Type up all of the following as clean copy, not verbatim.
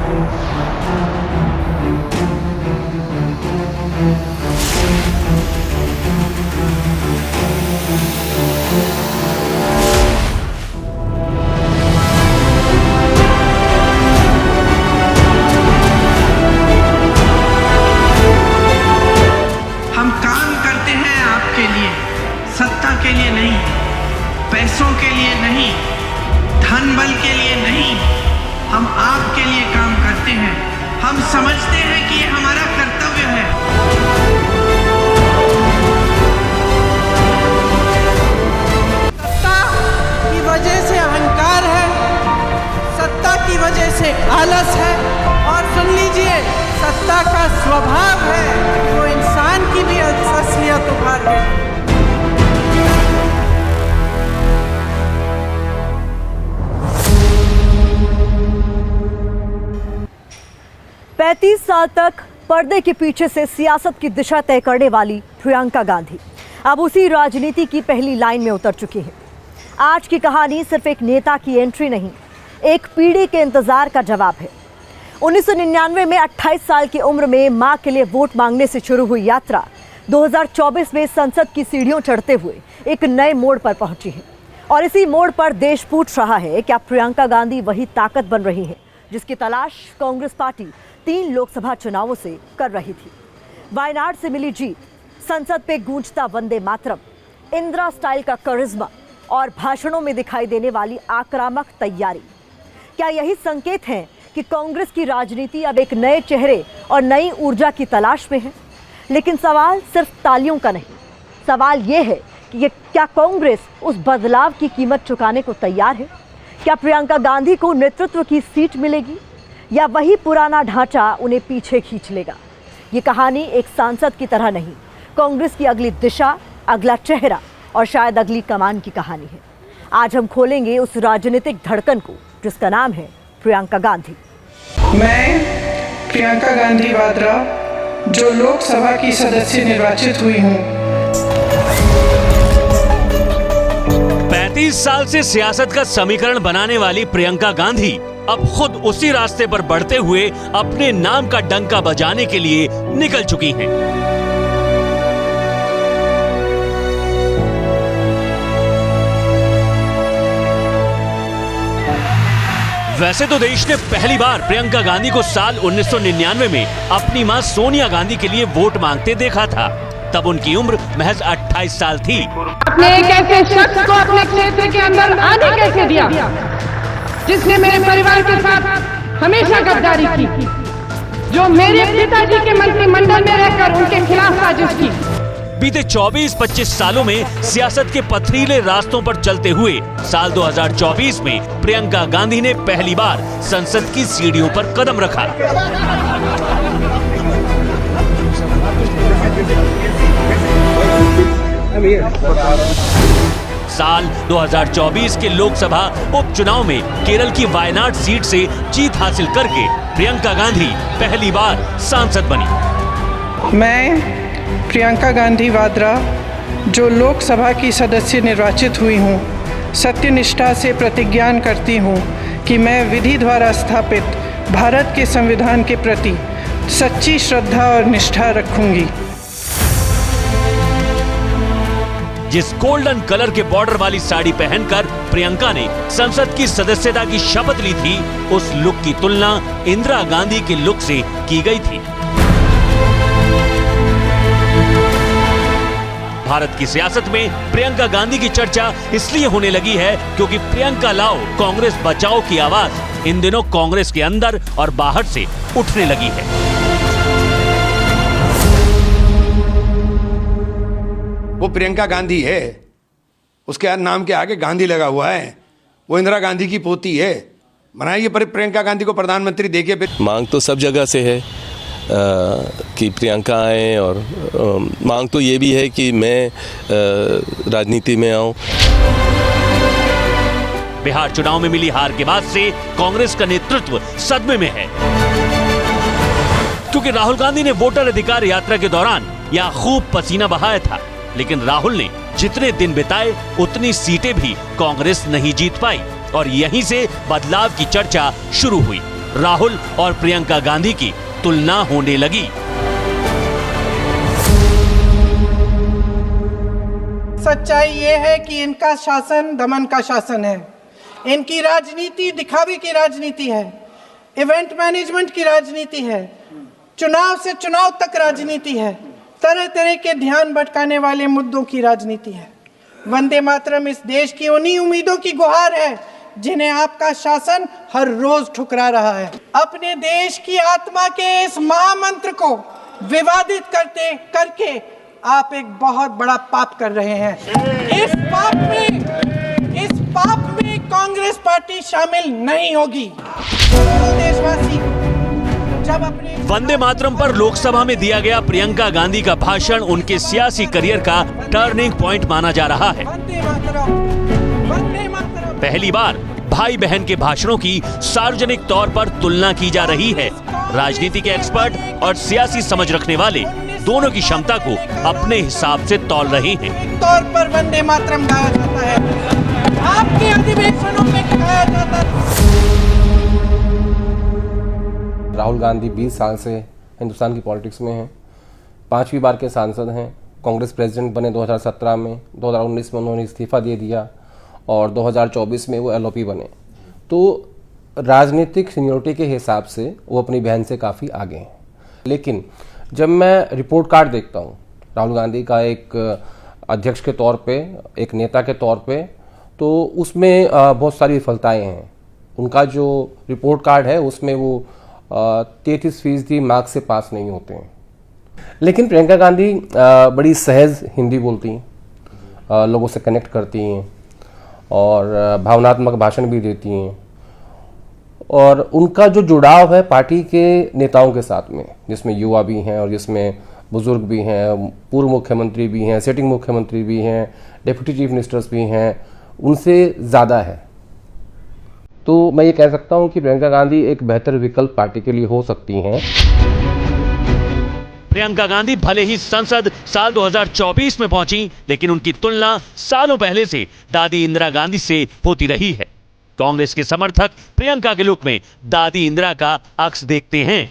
हम काम करते हैं आपके लिए, सत्ता के लिए नहीं, पैसों के लिए नहीं, धन बल के लिए नहीं। हम आपके लिए काम करते हैं। हम समझते हैं कि ये हमारा कर्तव्य है। सत्ता की वजह से अहंकार है, सत्ता की वजह से आलस है, और सुन लीजिए, सत्ता का स्वभाव है वो इंसान की भी असलियत उभार देती है। 35 साल तक पर्दे के पीछे से सियासत की दिशा तय करने वाली प्रियंका गांधी अब उसी राजनीति की पहली लाइन में उतर चुकी हैं। आज की कहानी सिर्फ एक नेता की एंट्री नहीं, एक पीढ़ी के इंतजार का जवाब है। 1999 में 28 साल की उम्र में मां के लिए वोट मांगने से शुरू हुई यात्रा 2024 में संसद की सीढ़ियों चढ़ते हुए एक नए मोड़ पर पहुंची है। और इसी मोड़ पर देश पूछ रहा है, क्या प्रियंका गांधी वही ताकत बन रही है जिसकी तलाश कांग्रेस पार्टी 3 लोकसभा चुनावों से कर रही थी। वायनाड से मिली जीत, संसद पे गूंजता वंदे मातरम, इंदिरा स्टाइल का करिश्मा और भाषणों में दिखाई देने वाली आक्रामक तैयारी, क्या यही संकेत हैं कि कांग्रेस की राजनीति अब एक नए चेहरे और नई ऊर्जा की तलाश में है? लेकिन सवाल सिर्फ तालियों का नहीं, सवाल ये है कि क्या कांग्रेस उस बदलाव की कीमत चुकाने को तैयार है? क्या प्रियंका गांधी को नेतृत्व की सीट मिलेगी या वही पुराना ढांचा उन्हें पीछे खींच लेगा? ये कहानी एक सांसद की तरह नहीं, कांग्रेस की अगली दिशा, अगला चेहरा और शायद अगली कमान की कहानी है। आज हम खोलेंगे उस राजनीतिक धड़कन को जिसका नाम है प्रियंका गांधी। मैं प्रियंका गांधी वाड्रा, जो लोकसभा की सदस्य निर्वाचित हुई हूँ। 35 साल से सियासत का समीकरण बनाने वाली प्रियंका गांधी अब खुद उसी रास्ते पर बढ़ते हुए अपने नाम का डंका बजाने के लिए निकल चुकी हैं। वैसे तो देश ने पहली बार प्रियंका गांधी को साल 1999 में अपनी मां सोनिया गांधी के लिए वोट मांगते देखा था। तब उनकी उम्र महज 28 साल थी। आपने एक ऐसे शख्स को अपने क्षेत्र के अंदर आने कैसे दिया, जिसने मेरे परिवार के साथ हमेशा गद्दारी की, जो मेरे पिताजी के मंत्रिमंडल में रहकर उनके खिलाफ साजिश की। बीते 24-25 सालों में सियासत के पथरीले रास्तों पर चलते हुए साल 2024 में प्रियंका गांधी ने पहली बार संसद की सीढ़ियों पर कदम रखा। साल 2024 के लोकसभा उपचुनाव में केरल की वायनाड सीट से जीत हासिल करके प्रियंका गांधी पहली बार सांसद बनी। मैं प्रियंका गांधी वाड्रा, जो लोकसभा की सदस्य निर्वाचित हुई हूँ, सत्यनिष्ठा से प्रतिज्ञा करती हूँ कि मैं विधि द्वारा स्थापित भारत के संविधान के प्रति सच्ची श्रद्धा और निष्ठा रखूंगी। जिस गोल्डन कलर के बॉर्डर वाली साड़ी पहनकर प्रियंका ने संसद की सदस्यता की शपथ ली थी, उस लुक की तुलना इंदिरा गांधी के लुक से की गई थी। भारत की सियासत में प्रियंका गांधी की चर्चा इसलिए होने लगी है क्योंकि प्रियंका लाओ कांग्रेस बचाओ की आवाज इन दिनों कांग्रेस के अंदर और बाहर से उठने लगी है। वो प्रियंका गांधी है, उसके नाम के आगे गांधी लगा हुआ है। वो इंदिरा गांधी की पोती है। बनाइए प्रियंका गांधी को प्रधानमंत्री देखिए। फिर मांग तो सब जगह से है कि प्रियंका आए, और मांग तो ये भी है कि मैं राजनीति में आऊं। बिहार चुनाव में मिली हार के बाद से कांग्रेस का नेतृत्व सदमे में है, क्योंकि राहुल गांधी ने वोटर अधिकार यात्रा के दौरान यहां खूब पसीना बहाया था, लेकिन राहुल ने जितने दिन बिताए उतनी सीटें भी कांग्रेस नहीं जीत पाई और यहीं से बदलाव की चर्चा शुरू हुई। राहुल और प्रियंका गांधी की तुलना होने लगी। सच्चाई ये है कि इनका शासन दमन का शासन है। इनकी राजनीति दिखावे की राजनीति है, इवेंट मैनेजमेंट की राजनीति है, चुनाव से चुनाव तक राजनीति है, तरह तरह के ध्यान भटकाने वाले मुद्दों की राजनीति है। वंदे मातरम इस देश की उन्हीं उम्मीदों की गुहार है जिन्हें आपका शासन हर रोज ठुकरा रहा है। अपने देश की आत्मा के इस महामंत्र को विवादित करके आप एक बहुत बड़ा पाप कर रहे हैं। इस पाप में कांग्रेस पार्टी शामिल नहीं होगी। देशवासी जब अपने वंदे मातरम पर लोकसभा में दिया गया प्रियंका गांधी का भाषण उनके सियासी करियर का टर्निंग पॉइंट माना जा रहा है। वंदे मातरम, वंदे मातरम। पहली बार भाई बहन के भाषणों की सार्वजनिक तौर पर तुलना की जा रही है। राजनीति के एक्सपर्ट और सियासी समझ रखने वाले दोनों की क्षमता को अपने हिसाब से तौल रहे हैं। तौर पर वंदे मातरम गाया जाता है, आपके अधिवेशनों में गाया जाता है। राहुल गांधी 20 साल से हिंदुस्तान की पॉलिटिक्स में हैं, 5वीं बार के सांसद हैं। कांग्रेस प्रेसिडेंट बने 2017 में, 2019 में उन्होंने इस्तीफा दे दिया और 2024 में वो एलओपी बने। तो राजनीतिक सीनियरिटी के हिसाब से वो अपनी बहन से काफ़ी आगे हैं। लेकिन जब मैं रिपोर्ट कार्ड देखता हूँ राहुल गांधी का एक अध्यक्ष के तौर पे, एक नेता के तौर पे, तो उसमें बहुत सारी विफलताएं हैं। उनका जो रिपोर्ट कार्ड है उसमें वो 33% मार्क्स से पास नहीं होते हैं। लेकिन प्रियंका गांधी बड़ी सहज हिंदी बोलती हैं, लोगों से कनेक्ट करती हैं और भावनात्मक भाषण भी देती हैं। और उनका जो जुड़ाव है पार्टी के नेताओं के साथ में, जिसमें युवा भी हैं और जिसमें बुजुर्ग भी हैं, पूर्व मुख्यमंत्री भी हैं, सिटिंग मुख्यमंत्री भी हैं, डिप्टी चीफ मिनिस्टर्स भी हैं, उनसे ज़्यादा है। तो मैं ये कह सकता हूँ कि प्रियंका गांधी एक बेहतर विकल्प पार्टी के लिए हो सकती हैं। प्रियंका गांधी भले ही संसद साल 2024 में पहुंची, लेकिन उनकी तुलना सालों पहले से दादी इंदिरा गांधी से होती रही है। कांग्रेस के समर्थक प्रियंका के लुक में दादी इंदिरा का अक्स देखते हैं।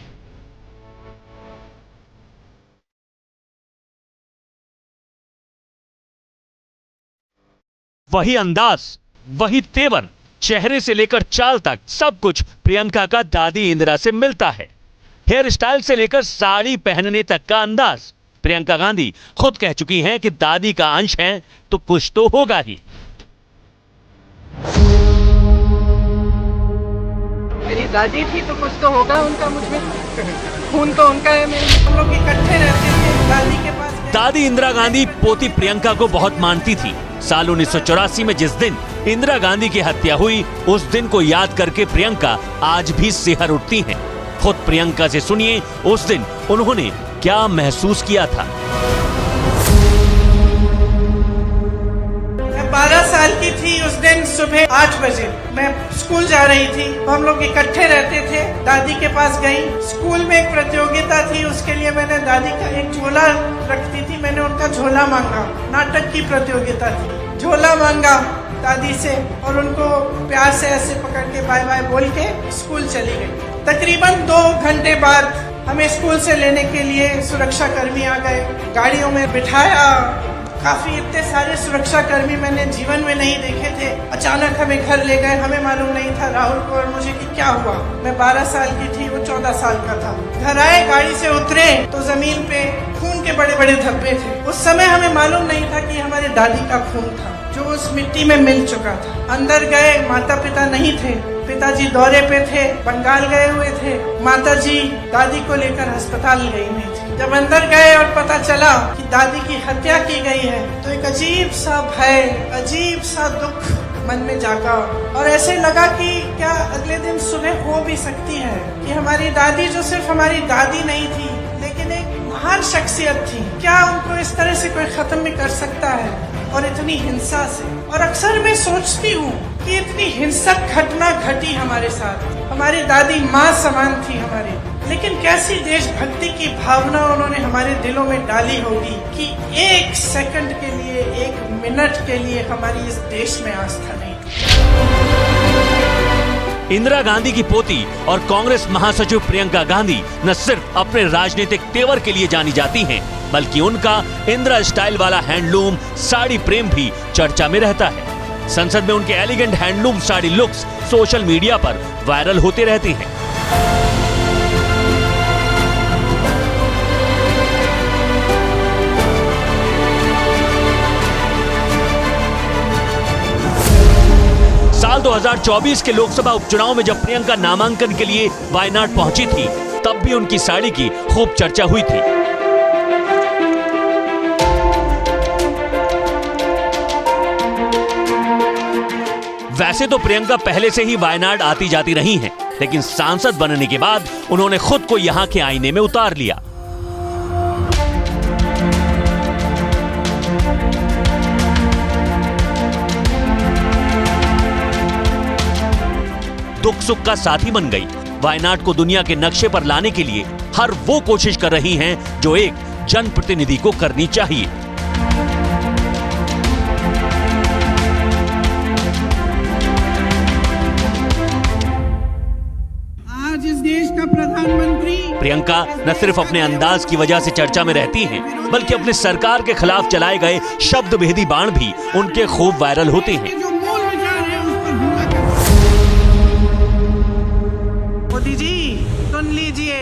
वही अंदाज, वही तेवर, चेहरे से लेकर चाल तक सब कुछ प्रियंका का दादी इंदिरा से मिलता है। हेयर स्टाइल से लेकर साड़ी पहनने तक का अंदाज। प्रियंका गांधी खुद कह चुकी हैं कि दादी का अंश है तो कुछ तो होगा ही। मेरी दादी थी तो कुछ तो होगा उनका मुझमें, खून तो उनका है। हम लोग इकट्ठे रहते थे दादी के पास। दादी इंदिरा गांधी पोती प्रियंका को बहुत मानती थी। साल 1984 में जिस दिन इंदिरा गांधी की हत्या हुई, उस दिन को याद करके प्रियंका आज भी सिहर उठती हैं। खुद प्रियंका से सुनिए उस दिन उन्होंने क्या महसूस किया था। 12 साल की थी उस दिन। सुबह 8 बजे मैं स्कूल जा रही थी, हम लोग इकट्ठे रहते थे। दादी के पास गई, स्कूल में एक प्रतियोगिता थी, उसके लिए मैंने दादी का एक झोला रखती थी, मैंने उनका झोला मांगा। नाटक की प्रतियोगिता थी, झोला मांगा दादी से और उनको प्यार से ऐसे पकड़ के बाय बाय बोल के स्कूल चली गई। तकरीबन 2 घंटे बाद हमें स्कूल से लेने के लिए सुरक्षा कर्मी आ गए, गाड़ियों में बिठाया। काफी इतने सारे सुरक्षा कर्मी मैंने जीवन में नहीं देखे थे। अचानक हमें घर ले गए, हमें मालूम नहीं था राहुल को और मुझे कि क्या हुआ। मैं 12 साल की थी, वो 14 साल का था। घर आए, गाड़ी से उतरे तो जमीन पे खून के बड़े बड़े धब्बे थे। उस समय हमें मालूम नहीं था कि हमारे दादी का खून था जो उस मिट्टी में मिल चुका था। अंदर गए, माता पिता नहीं थे, पिताजी दौरे पे थे, बंगाल गए हुए थे, माताजी दादी को लेकर अस्पताल गई हुई थी। जब अंदर गए और पता चला कि दादी की हत्या की गई है तो एक अजीब सा भय, अजीब सा दुख मन में जागा और ऐसे लगा कि क्या अगले दिन सुबह हो भी सकती है कि हमारी दादी जो सिर्फ हमारी दादी नहीं थी लेकिन एक महान शख्सियत थी, क्या उनको इस तरह से कोई खत्म भी कर सकता है और इतनी हिंसा से। और अक्सर मैं सोचती हूँ कि इतनी हिंसक घटना घटी हमारे साथ। हमारी दादी माँ समान थी हमारी, लेकिन कैसी देशभक्ति की भावना उन्होंने हमारे दिलों में डाली होगी कि 1 सेकंड के लिए, 1 मिनट के लिए हमारी इस देश में आस्था नहीं थी। इंदिरा गांधी की पोती और कांग्रेस महासचिव प्रियंका गांधी न सिर्फ अपने राजनीतिक तेवर के लिए जानी जाती हैं, बल्कि उनका इंदिरा स्टाइल वाला हैंडलूम साड़ी प्रेम भी चर्चा में रहता है। संसद में उनके elegant handloom sari looks social media पर वायरल होते रहते हैं। साल 2024 के लोकसभा उपचुनाव में जब प्रियंका नामांकन के लिए वायनाड पहुंची थी, तब भी उनकी साड़ी की खूब चर्चा हुई थी। वैसे तो प्रियंका पहले से ही वायनाड आती जाती रही हैं, लेकिन सांसद बनने के बाद उन्होंने खुद को यहां के आईने में उतार लिया। दुख सुख का साथी बन गई। वायनाड को दुनिया के नक्शे पर लाने के लिए हर वो कोशिश कर रही हैं जो एक जनप्रतिनिधि को करनी चाहिए। आज इस देश का प्रधानमंत्री प्रियंका न सिर्फ अपने अंदाज की वजह से चर्चा में रहती हैं, बल्कि अपने सरकार के खिलाफ चलाए गए शब्द भेदी बाण भी उनके खूब वायरल होते हैं। मोदी जी सुन लीजिए,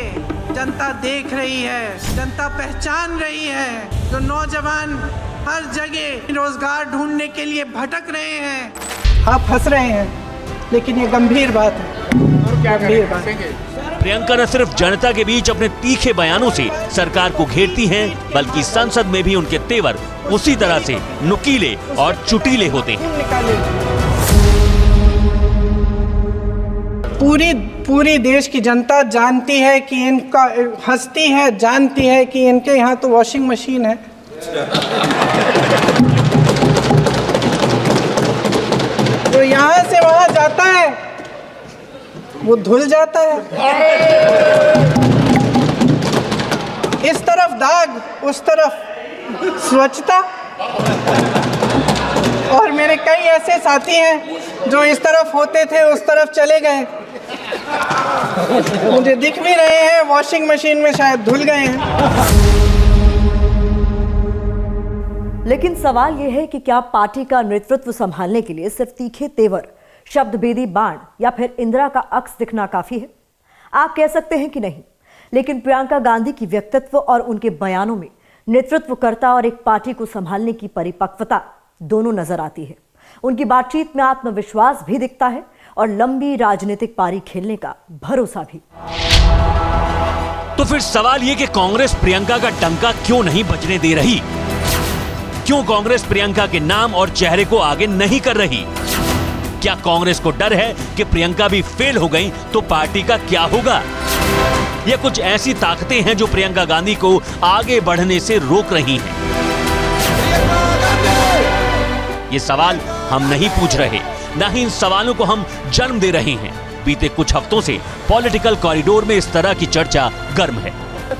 जनता देख रही है, जनता पहचान रही है। जो नौजवान हर जगह रोजगार ढूंढने के लिए भटक रहे हैं। आप हंस रहे हैं, लेकिन ये गंभीर बात है। गंभीर बात है। प्रियंका न सिर्फ जनता के बीच अपने तीखे बयानों से सरकार को घेरती हैं, बल्कि संसद में भी उनके तेवर उसी तरह से नुकीले और चुटीले होते हैं। पूरी देश की जनता जानती है कि इनका, हंसती है, जानती है कि इनके यहाँ तो वॉशिंग मशीन है। तो यहाँ से वहाँ जाता है, वो धुल जाता है। इस तरफ दाग, उस तरफ स्वच्छता। और मेरे कई ऐसे साथी हैं जो इस तरफ होते थे, उस तरफ चले गए। मुझे दिख भी रहे हैं, वॉशिंग मशीन में शायद धुल गए हैं। लेकिन सवाल यह है कि क्या पार्टी का नेतृत्व संभालने के लिए सिर्फ तीखे तेवर, शब्दभेदी बाण या फिर इंदिरा का अक्स दिखना काफी है? आप कह सकते हैं कि नहीं, लेकिन प्रियंका गांधी की व्यक्तित्व और उनके बयानों में नेतृत्वकर्ता और एक पार्टी को संभालने की परिपक्वता दोनों नजर आती है। उनकी बातचीत में आत्मविश्वास भी दिखता है और लंबी राजनीतिक पारी खेलने का भरोसा भी। तो फिर सवाल ये कि कांग्रेस प्रियंका का डंका क्यों नहीं बजने दे रही? क्यों कांग्रेस प्रियंका के नाम और चेहरे को आगे नहीं कर रही? क्या कांग्रेस को डर है कि प्रियंका भी फेल हो गई तो पार्टी का क्या होगा? ये कुछ ऐसी ताकतें हैं जो प्रियंका गांधी को आगे बढ़ने से रोक रही हैं। ये सवाल हम नहीं पूछ रहे, न ही इन सवालों को हम जन्म दे रहे हैं। बीते कुछ हफ्तों से पॉलिटिकल कॉरिडोर में इस तरह की चर्चा गर्म है।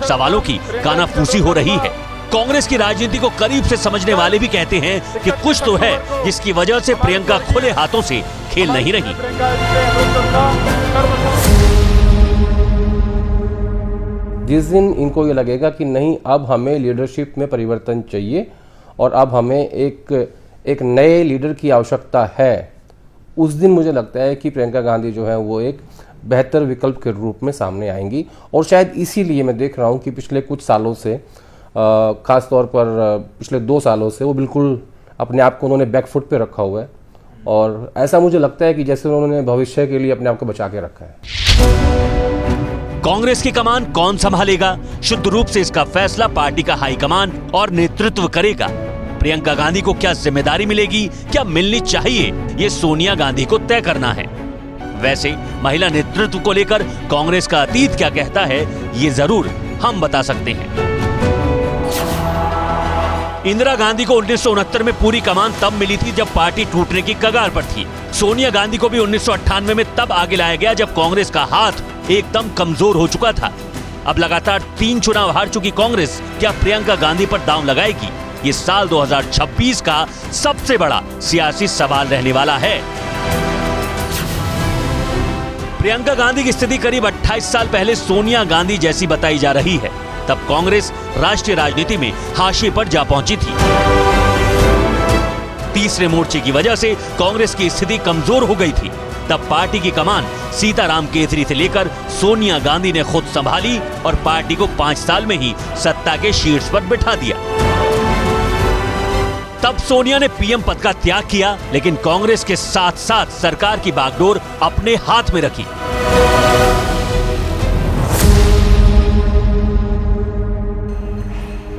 सवालों की कानाफूसी हो रही है। कांग्रेस की राजनीति को करीब से समझने वाले भी कहते हैं कि कुछ तो है जिसकी वजह से प्रियंका खुले हाथों से खेल नहीं रही। जिस दिन इनको ये लगेगा कि नहीं, अब हमें लीडरशिप में परिवर्तन चाहिए और अब हमें एक नए लीडर की आवश्यकता है, उस दिन मुझे लगता है कि प्रियंका गांधी जो है वो एक बेहतर विकल्प के रूप में सामने आएंगी। और शायद इसीलिए मैं देख रहा हूँ कि पिछले कुछ सालों से, खास तौर पर पिछले 2 सालों से, वो बिल्कुल अपने आप को उन्होंने बैकफुट पे रखा हुआ है। और ऐसा मुझे लगता है कि जैसे उन्होंने भविष्य के लिए अपने आप को बचा के रखा है। कांग्रेस की कमान कौन संभालेगा? शुद्ध रूप से इसका फैसला पार्टी का हाईकमान और नेतृत्व करेगा। प्रियंका गांधी को क्या जिम्मेदारी मिलेगी, क्या मिलनी चाहिए, ये सोनिया गांधी को तय करना है। वैसे महिला नेतृत्व को लेकर कांग्रेस का अतीत क्या कहता है, ये जरूर हम बता सकते हैं। इंदिरा गांधी को 1969 में पूरी कमान तब मिली थी जब पार्टी टूटने की कगार पर थी। सोनिया गांधी को भी 1998 में तब आगे लाया गया जब कांग्रेस का हाथ एकदम कमजोर हो चुका था। अब लगातार 3 चुनाव हार चुकी कांग्रेस क्या प्रियंका गांधी पर दांव लगाएगी? ये साल 2026 का सबसे बड़ा सियासी सवाल रहने वाला है। प्रियंका गांधी की स्थिति करीब 28 साल पहले सोनिया गांधी जैसी बताई जा रही है। तब कांग्रेस राष्ट्रीय राजनीति में हाशिए पर जा पहुंची थी। तीसरे मोर्चे की वजह से कांग्रेस की स्थिति कमजोर हो गई थी। तब पार्टी की कमान सीताराम केसरी से लेकर सोनिया गांधी ने खुद संभाली और पार्टी को 5 साल में ही सत्ता के शीर्ष पर बिठा दिया। तब सोनिया ने पीएम पद का त्याग किया, लेकिन कांग्रेस के साथ साथ सरकार की बागडोर अपने हाथ में रखी।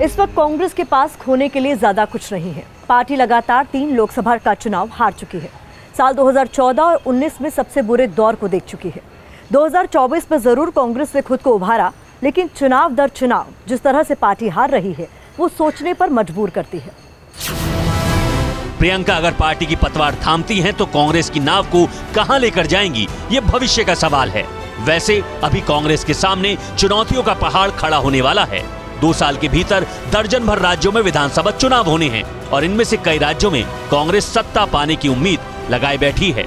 इस वक्त कांग्रेस के पास खोने के लिए ज्यादा कुछ नहीं है। पार्टी लगातार 3 लोकसभा का चुनाव हार चुकी है। साल 2014 और 19 में सबसे बुरे दौर को देख चुकी है। 2024 में जरूर कांग्रेस ने खुद को उभारा, लेकिन चुनाव दर चुनाव जिस तरह से पार्टी हार रही है वो सोचने पर मजबूर करती है। प्रियंका अगर पार्टी की पतवार थामती हैं तो कांग्रेस की नाव को कहां लेकर जाएंगी, ये भविष्य का सवाल है। वैसे अभी कांग्रेस के सामने चुनौतियों का पहाड़ खड़ा होने वाला है। 2 साल के भीतर दर्जन भर राज्यों में विधानसभा चुनाव होने हैं और इनमें से कई राज्यों में कांग्रेस सत्ता पाने की उम्मीद लगाए बैठी है।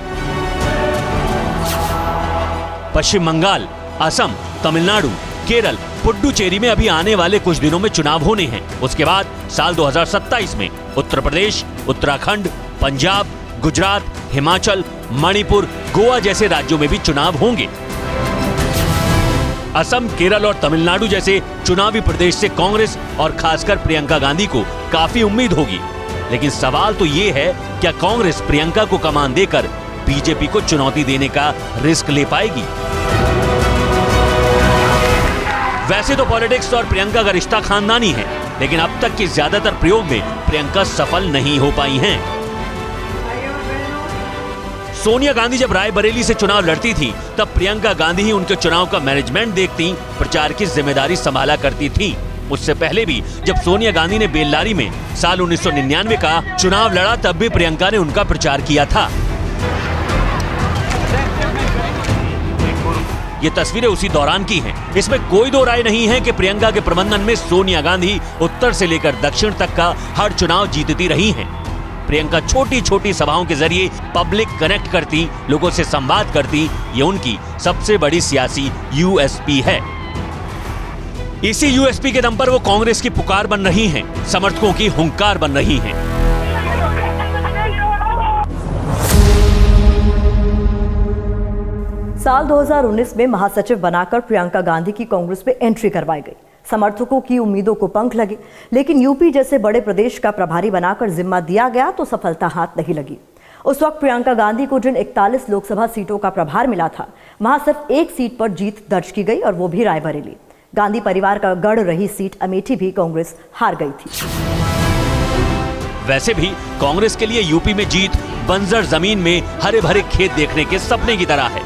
पश्चिम बंगाल, असम, तमिलनाडु, केरल, पुडुचेरी में अभी आने वाले कुछ दिनों में चुनाव होने हैं। उसके बाद साल 2027 में उत्तर प्रदेश, उत्तराखंड, पंजाब, गुजरात, हिमाचल, मणिपुर, गोवा जैसे राज्यों में भी चुनाव होंगे। असम, केरल और तमिलनाडु जैसे चुनावी प्रदेश से कांग्रेस और खासकर प्रियंका गांधी को काफी उम्मीद होगी। लेकिन सवाल तो ये है, क्या कांग्रेस प्रियंका को कमान देकर बीजेपी को चुनौती देने का रिस्क ले पाएगी? वैसे तो पॉलिटिक्स और प्रियंका का रिश्ता खानदानी है, लेकिन अब तक के ज्यादातर प्रयोग में प्रियंका सफल नहीं हो पाई हैं। सोनिया गांधी जब रायबरेली से चुनाव लड़ती थी, तब प्रियंका गांधी ही उनके चुनाव का मैनेजमेंट देखती, प्रचार की जिम्मेदारी संभाला करती थी। उससे पहले भी जब सोनिया गांधी ने बेल्लारी में साल 1999 का चुनाव लड़ा, तब भी प्रियंका ने उनका प्रचार किया था। ये तस्वीरें उसी दौरान की हैं। इसमें कोई दो राय नहीं है कि प्रियंका के प्रबंधन में सोनिया गांधी उत्तर से लेकर दक्षिण तक का हर चुनाव जीतती रही हैं। प्रियंका छोटी छोटी सभाओं के जरिए पब्लिक कनेक्ट करती, लोगों से संवाद करती, ये उनकी सबसे बड़ी सियासी यूएसपी है। इसी यूएसपी के दम पर वो कांग्रेस की पुकार बन रही हैं, समर्थकों की हुंकार बन रही हैं। साल 2019 में महासचिव बनाकर प्रियंका गांधी की कांग्रेस में एंट्री करवाई गई। समर्थकों की उम्मीदों को पंख लगे, लेकिन यूपी जैसे बड़े प्रदेश का प्रभारी बनाकर जिम्मा दिया गया तो सफलता हाथ नहीं लगी। उस वक्त प्रियंका गांधी को जिन 41 लोकसभा सीटों का प्रभार मिला था, वहां सिर्फ एक सीट पर जीत दर्ज की गई और वो भी रायबरेली। गांधी परिवार का गढ़ रही सीट अमेठी भी कांग्रेस हार गई थी। वैसे भी कांग्रेस के लिए यूपी में जीत बंजर जमीन में हरे भरे खेत देखने के सपने की तरह है,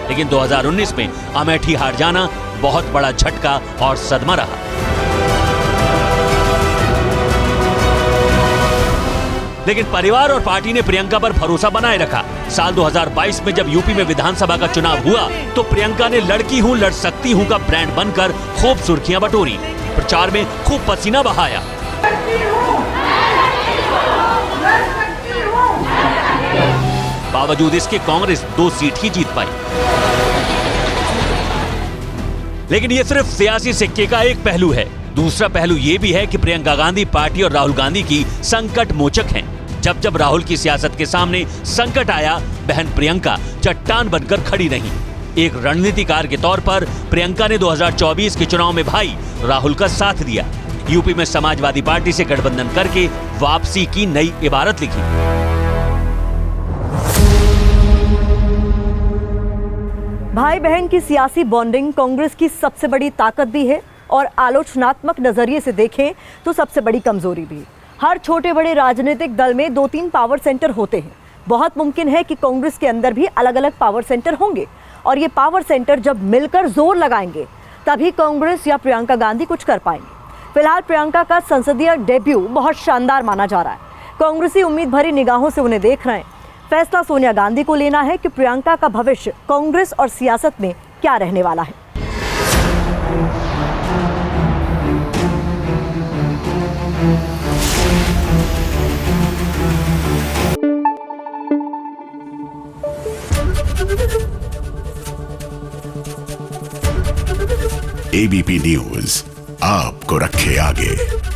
लेकिन 2019 में अमेठी हार जाना बहुत बड़ा झटका और सदमा रहा। लेकिन परिवार और पार्टी ने प्रियंका पर भरोसा बनाए रखा। साल 2022 में जब यूपी में विधानसभा का चुनाव हुआ, तो प्रियंका ने लड़की हूं लड़ सकती हूं का ब्रांड बनकर खूब सुर्खियां बटोरी, प्रचार में खूब पसीना बहाया। बावजूद इसके कांग्रेस 2 सीट ही जीत पाई। लेकिन ये सिर्फ सियासी सिक्के का एक पहलू है। दूसरा पहलू ये भी है कि प्रियंका गांधी पार्टी और राहुल गांधी की संकट मोचक हैं। जब जब राहुल की सियासत के सामने संकट आया, बहन प्रियंका चट्टान बनकर खड़ी रही। एक रणनीतिकार के तौर पर प्रियंका ने 2024 के चुनाव में भाई राहुल का साथ दिया। यूपी में समाजवादी पार्टी से गठबंधन करके वापसी की नई इबारत लिखी। भाई बहन की सियासी बॉन्डिंग कांग्रेस की सबसे बड़ी ताकत भी है और आलोचनात्मक नजरिए से देखें तो सबसे बड़ी कमजोरी भी। हर छोटे बड़े राजनीतिक दल में 2-3 पावर सेंटर होते हैं। बहुत मुमकिन है कि कांग्रेस के अंदर भी अलग अलग पावर सेंटर होंगे और ये पावर सेंटर जब मिलकर जोर लगाएंगे तभी कांग्रेस या प्रियंका गांधी कुछ कर पाएंगे। फिलहाल प्रियंका का संसदीय डेब्यू बहुत शानदार माना जा रहा है। कांग्रेसी उम्मीद भरी निगाहों से उन्हें देख रहे हैं। फैसला सोनिया गांधी को लेना है कि प्रियंका का भविष्य कांग्रेस और सियासत में क्या रहने वाला है। एबीपी न्यूज आपको रखे आगे।